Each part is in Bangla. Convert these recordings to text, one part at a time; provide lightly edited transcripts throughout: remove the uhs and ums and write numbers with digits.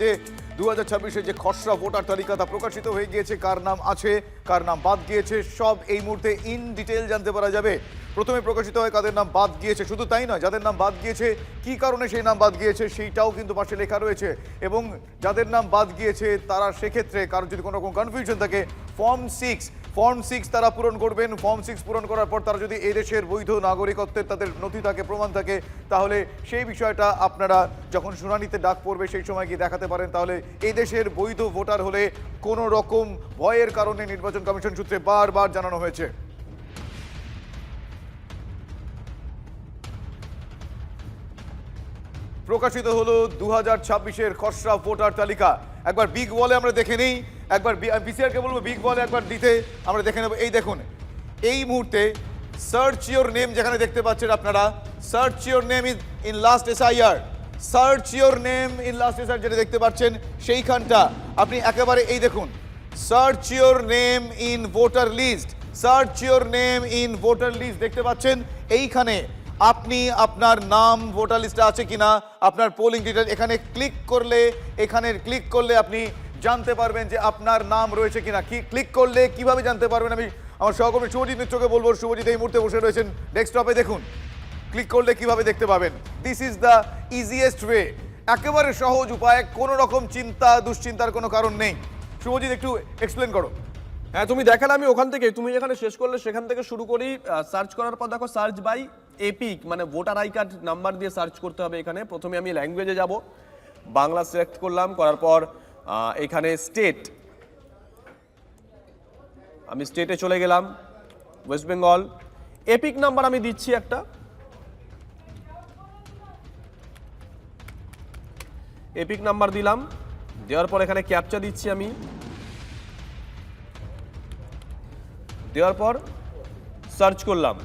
2026-এর যে খসড়া ভোটার তালিকা তা প্রকাশিত হয়ে গিয়েছে। কার নাম আছে, কার নাম বাদ গিয়েছে, সব এই মুহূর্তে ইন ডিটেল জানতে পারা যাবে। প্রথমে প্রকাশিত হয় কাদের নাম বাদ গিয়েছে, শুধু তাই নয়, যাদের নাম বাদ গিয়েছে কি কারণে সেই নাম বাদ গিয়েছে সেইটাও কিন্তু পাশে লেখা রয়েছে। এবং যাদের নাম বাদ গিয়েছে তারা সেক্ষেত্রে কারোর যদি কোনো রকম কনফিউশন থাকে, ফর্ম 6 তারা পূরণ করবেন। ফর্ম 6 পূরণ করার পর তারা যদি এই দেশের বৈধ নাগরিকত্বের তাদের নথি থাকে, প্রমাণ থাকে, তাহলে সেই বিষয়টা আপনারা যখন শুনানিতে ডাক পড়বে সেই সময় গিয়ে দেখাতে পারেন। তাহলে এই দেশের বৈধ ভোটার হলে কোনো রকম ভয়ের কারণে নির্বাচন কমিশন সূত্রে বারবার জানানো হয়েছে। প্রকাশিত হলো 2026-এর খসড়া ভোটার তালিকা। একবার বিগ ওয়ালে আমরা দেখে নিই, একবার বিসিআরকে বলবো বিগ ওয়ালে একবার দিতে, আমরা দেখে নেব। এই দেখুন, এই মুহূর্তে সার্চ ইওর নেম যেখানে দেখতে পাচ্ছেন আপনারা, search your name in last SIR, search your name in last SIR যেটা দেখতে পাচ্ছেন সেইখানটা আপনি একেবারে এই দেখুন, search your name in voter list, search your name in voter list দেখতে পাচ্ছেন। এইখানে আপনি আপনার নাম ভোটার লিস্টে আছে কিনা, আপনার পোলিং ডিটেল এখানে ক্লিক করলে আপনি জানতে পারবেন যে আপনার নাম রয়েছে কিনা। কি ক্লিক করলে কিভাবে জানতে পারবেন, আমি আমার সহকর্মী শুভজিৎ মিত্রকে বলবো। শুভজিৎ এই মুহূর্তে বসে রয়েছেন ডেস্কটপে, দেখুন ক্লিক করলে কিভাবে দেখতে পাবেন। This is the easiest way, একেবারে সহজ উপায়, কোনো রকম দুশ্চিন্তার কোনো কারণ নেই। শুভজিৎ একটু এক্সপ্লেন করো। হ্যাঁ, তুমি দেখালে আমি ওখান থেকে, তুমি যেখানে শেষ করলে সেখান থেকে শুরু করি। সার্চ করার পর দেখো সার্চ বাই এপিক, মানে ভোটার আই কার্ড নাম্বার দিয়ে সার্চ করতে হবে। এখানে প্রথমে আমি ল্যাঙ্গুয়েজে যাব, বাংলা সিলেক্ট করলাম, করার পর এখানে স্টেট, আমি স্টেটে চলে গেলাম, ওয়েস্ট বেঙ্গল। এপিক নাম্বার আমি দিচ্ছি একটা, এপিক নাম্বার দিলাম, দেওয়ার পর এখানে ক্যাপচা দিচ্ছি আমি, দেওয়ার পর সার্চ করলাম।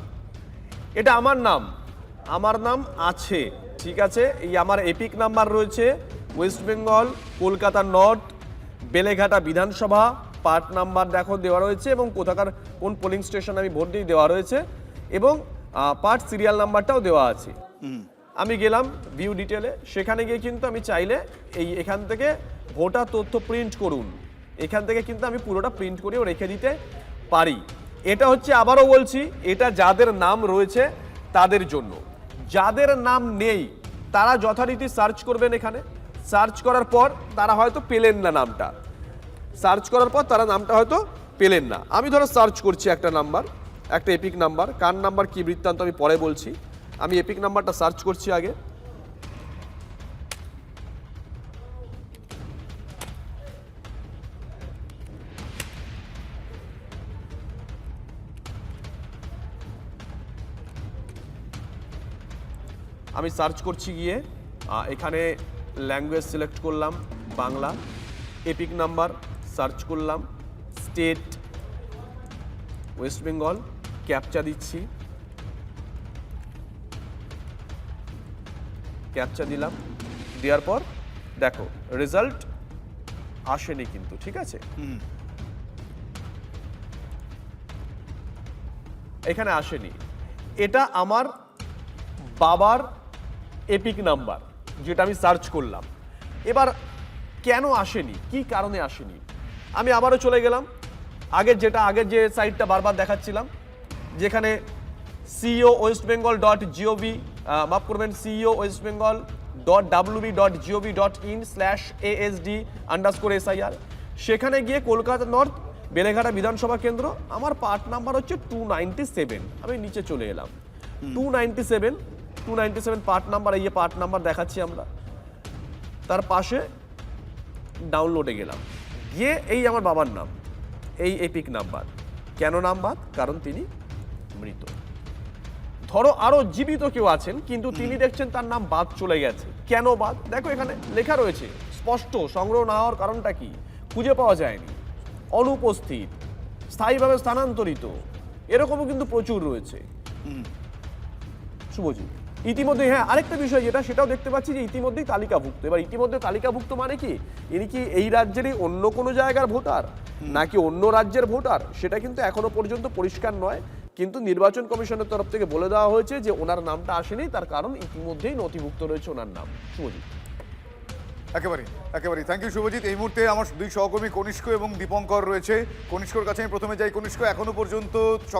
এটা আমার নাম আছে, ঠিক আছে। এই আমার এপিক নাম্বার রয়েছে ওয়েস্ট বেঙ্গল, কলকাতা নর্থ, বেলেঘাটা বিধানসভা, পার্ট নাম্বার দেখো দেওয়া রয়েছে এবং কোথাকার কোন পোলিং স্টেশন আমি ভোট দিই দেওয়া রয়েছে এবং পার্ট সিরিয়াল নাম্বারটাও দেওয়া আছে। আমি গেলাম ভিউ ডিটেলে, সেখানে গিয়ে কিন্তু আমি চাইলে এখান থেকে ভোটার তথ্য প্রিন্ট করুন, এখান থেকে কিন্তু আমি পুরোটা প্রিন্ট করেও রেখে দিতে পারি। এটা হচ্ছে, আবারও বলছি, এটা যাদের নাম রয়েছে তাদের জন্য। যাদের নাম নেই তারা যথারীতি সার্চ করবেন। এখানে সার্চ করার পর তারা হয়তো পেলেন না নামটা, সার্চ করার পর তারা নামটা হয়তো পেলেন না। আমি ধরো সার্চ করছি একটা নাম্বার, একটা এপিক নাম্বার, কার নাম্বার কি বৃত্তান্ত আমি পরে বলছি। আমি এপিক নাম্বারটা সার্চ করছি আগে। আমি সার্চ করছি গিয়ে এখানে ল্যাঙ্গুয়েজ সিলেক্ট করলাম বাংলা, এপিক নাম্বার সার্চ করলাম, স্টেট ওয়েস্ট বেঙ্গল, ক্যাপচা দিচ্ছি, ক্যাপচা দিলাম, দেওয়ার পর দেখো রেজাল্ট আসেনি কিন্তু, ঠিক আছে। এখানে আসেনি, এটা আমার বাবার এপিক নাম্বার যেটা আমি সার্চ করলাম। এবার কেন আসেনি, কি কারণে আসেনি, আমি আবারও চলে গেলাম আগের যে সাইটটা বারবার দেখাচ্ছিলাম, যেখানে CEO West Bengal dot GOV, মাফ করবেন, সিইও ওয়েস্ট বেঙ্গল www.gov.in/asd_SIR, সেখানে গিয়ে কলকাতা নর্থ বেলেঘাটা বিধানসভা কেন্দ্র, আমার পার্ট নাম্বার হচ্ছে 297। আমি নিচে চলে এলাম, 297 পার্ট নাম্বার, এই যে পার্ট নাম্বার দেখাচ্ছি আমরা, তার পাশে ডাউনলোডে গেলাম, গিয়ে এই আমার বাবার নাম, এই এপিক নাম্বার। কেন নাম বাদ? কারণ তিনি মৃত। ধরো আরো জীবিত কেউ আছেন কিন্তু তিনি দেখছেন তার নাম বাদ চলে গেছে, কেন বাদ? দেখো এখানে লেখা রয়েছে স্পষ্ট, সংগ্রহ না হওয়ার কারণটা কি, খুঁজে পাওয়া যায়নি, অনুপস্থিত, স্থায়ীভাবে স্থানান্তরিত, এরকমও কিন্তু প্রচুর রয়েছে। শুভজিৎ, ইতিমধ্যে, হ্যাঁ, আরেকটা বিষয় যেটা, সেটাও দেখতে পাচ্ছি যে ইতিমধ্যেই তালিকাভুক্ত। এবার ইতিমধ্যে তালিকাভুক্ত মানে কি, ইনি কি এই রাজ্যেরই অন্য কোনো জায়গার ভোটার নাকি অন্য রাজ্যের ভোটার, সেটা কিন্তু এখনো পর্যন্ত পরিষ্কার নয়। কিন্তু নির্বাচন কমিশনের তরফ থেকে বলে দেওয়া হয়েছে যে ওনার নামটা আসেনি, তার কারণ ইতিমধ্যেই নথিভুক্ত রয়েছে ওনার নাম। শুভজিৎ, একেবারেই থ্যাংক ইউ শুভজিৎ। এই মুহূর্তে আমার দুই সহকর্মী কনিষ্ক এবং দীপঙ্কর রয়েছে। কনিষ্কর কাছে আমি প্রথমে যাই। কনিষ্ক, এখনো পর্যন্ত